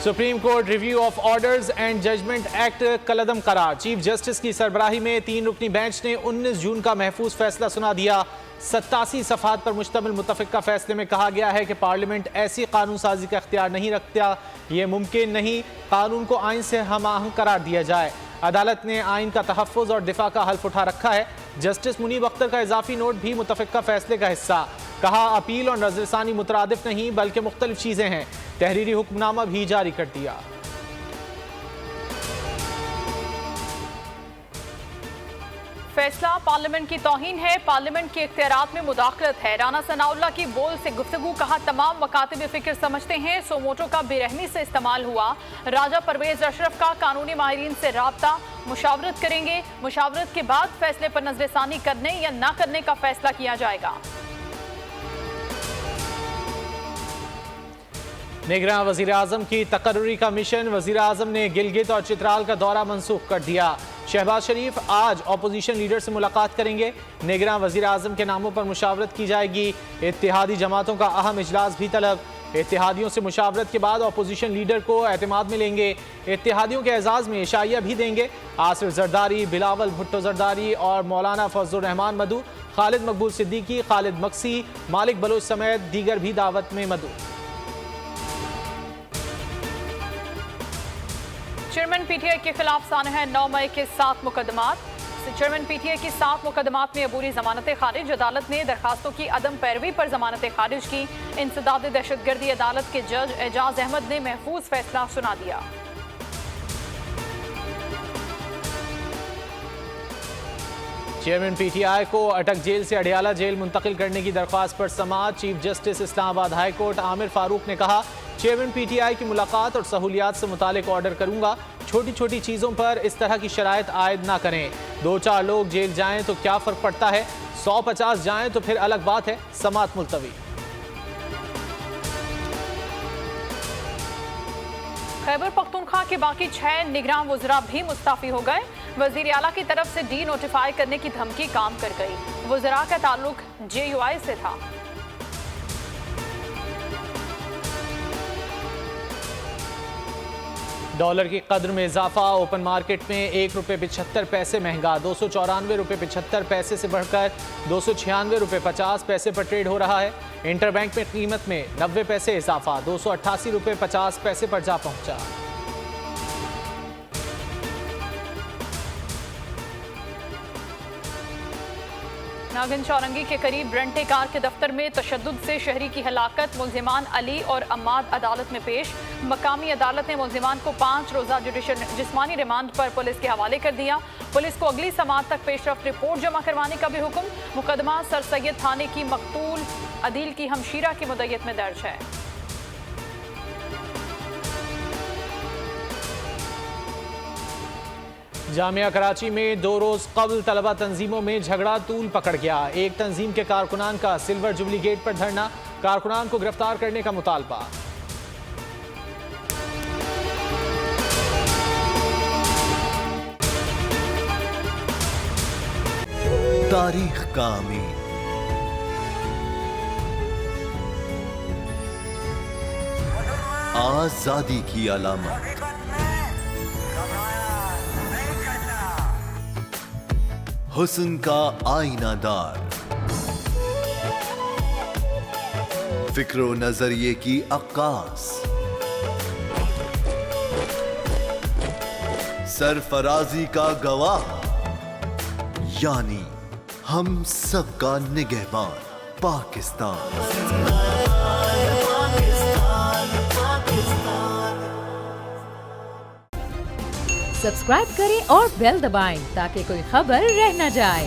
Supreme court review of orders and judgment act कलअदम करार। Chief justice की सरबराही में 3 रुकनी बेंच ने 19 जून का महफूज फैसला सुना दिया। 87 सफ़हात पर मुश्तमिल मुतफ़िक़ा फैसले में कहा गया है कि पार्लियामेंट ऐसी कानून साजी का इख्तियार नहीं रखता, ये मुमकिन नहीं, कानून को आइन से हम आहंग करार दिया जाए। अदालत ने आइन का तहफ़्फ़ुज़ और दिफा का हल्फ उठा रखा है। जस्टिस मुनीब अख्तर का इजाफी नोट भी मुतफ़िक़ा फैसले का हिस्सा। कहा अपील और नज़रसानी मुतरादिफ नहीं बल्कि मुख्तलिफ चीज़ें हैं। तहरीरी हुक्मनामा भी जारी कर दिया। फैसला पार्लियामेंट की तौहीन है, पार्लियामेंट के इख्तियारात में मुदाखलत है। राना सनाउल्लाह की बोल से गुफ्तगू। कहा तमाम मकातिब फिक्र समझते हैं, सोमोटो का बेरहमी से इस्तेमाल हुआ। राजा परवेज अशरफ का कानूनी माहिरीन से राब्ता, मुशावरत करेंगे। मुशावरत के बाद फैसले पर नजरसानी करने या न करने का फैसला किया जाएगा। निगरान वज़ीर आज़म की तकर्रुरी का मिशन। वज़ीर आज़म ने गिलगित और चित्राल का दौरा मनसूख कर दिया। शहबाज शरीफ आज अपोजिशन लीडर से मुलाकात करेंगे। निगरान वज़ीर आज़म के नामों पर मुशावरत की जाएगी। इत्तेहादी जमातों का अहम इजलास भी तलब। इत्तेहादियों से मुशावरत के बाद अपोजिशन लीडर को एतमाद मिलेंगे। इत्तेहादियों के एजाज़ में इशाइया भी देंगे। आसिफ जरदारी, बिलावल भुट्टो जरदारी और मौलाना फजलुर रहमान मदू, खालिद मकबूल सिद्दीकी, खालिद मक्सी, मालिक बलोच समेत दीगर भी दावत में मदू। चेयरमैन पीटीआई के खिलाफ सानह 9 मई के 7 मुकदमात। चेयरमैन पीटीआई की 7 मुकदमात में अबूरी जमानतें खारिज। अदालत ने दरखास्तों की अदम पैरवी पर जमानतें खारिज की। इंसदाद दहशतगर्दी अदालत के जज एजाज अहमद ने महफूज फैसला सुना दिया। चेयरमैन पीटीआई को अटक जेल से अडियाला जेल मुंतकिल करने की दरख्वास्त पर समाअत। Chief justice Islamabad high court Aamir Farooq ने कहा चेयरमैन पीटीआई की मुलाकात और सहूलियात से मुतालिक ऑर्डर करूंगा। छोटी छोटी चीज़ों पर इस तरह की शराइत आयद ना करें। 2-4 लोग जेल जाएं तो क्या फ़र्क पड़ता है, 150 जाएं तो फिर अलग बात है। समाअत मुलतवी। खैबर पख्तूनख्वा के बाकी 6 निगरान वज़रा भी मुस्ताफ़ी हो गए। वज़ीर आला की तरफ से डी नोटिफाई करने की धमकी काम कर गई। वज़रा का ताल्लुक JUI से था। डॉलर की कद्र में इजाफा। ओपन मार्केट में ₹1.75 महंगा, 294 रुपये 75 पैसे से बढ़कर 296 रुपये 50 पैसे पर ट्रेड हो रहा है। इंटरबैंक में कीमत में 90 पैसे इजाफा, 288 रुपये 50 पैसे पर जा पहुंचा। नागन चौरंगी के करीब ब्रंटे कार के दफ्तर में तशद्दुद से शहरी की हलाकत। मुल्जिमान अली और अम्माद अदालत में पेश। मकामी अदालत ने मुल्जिमान को 5 रोज़ा जुडिशल जिस्मानी रिमांड पर पुलिस के हवाले कर दिया। पुलिस को अगली समाअत तक पेशरफ्त रिपोर्ट जमा करवाने का भी हुक्म। मुकदमा सर सैयद थाने की मकतूल अदील की हमशीरा की मुद्दत में दर्ज है। जामिया कराची में 2 रोज़ कबल तलबा तंजीमों में झगड़ा तूल पकड़ गया। एक तंजीम के कारकुनान का सिल्वर जुबली गेट पर धरना। कारकुनान को गिरफ्तार करने का मुतालबा। तारीख का अमीर, आजादी की अलामत, हुस्न का आईनादार, फिक्र व नजरिए की अक्कास, सरफराजी का गवाह, यानी हम सब का निगहबान पाकिस्तान। सब्सक्राइब करें और बेल दबाएं ताकि कोई खबर रह न जाए।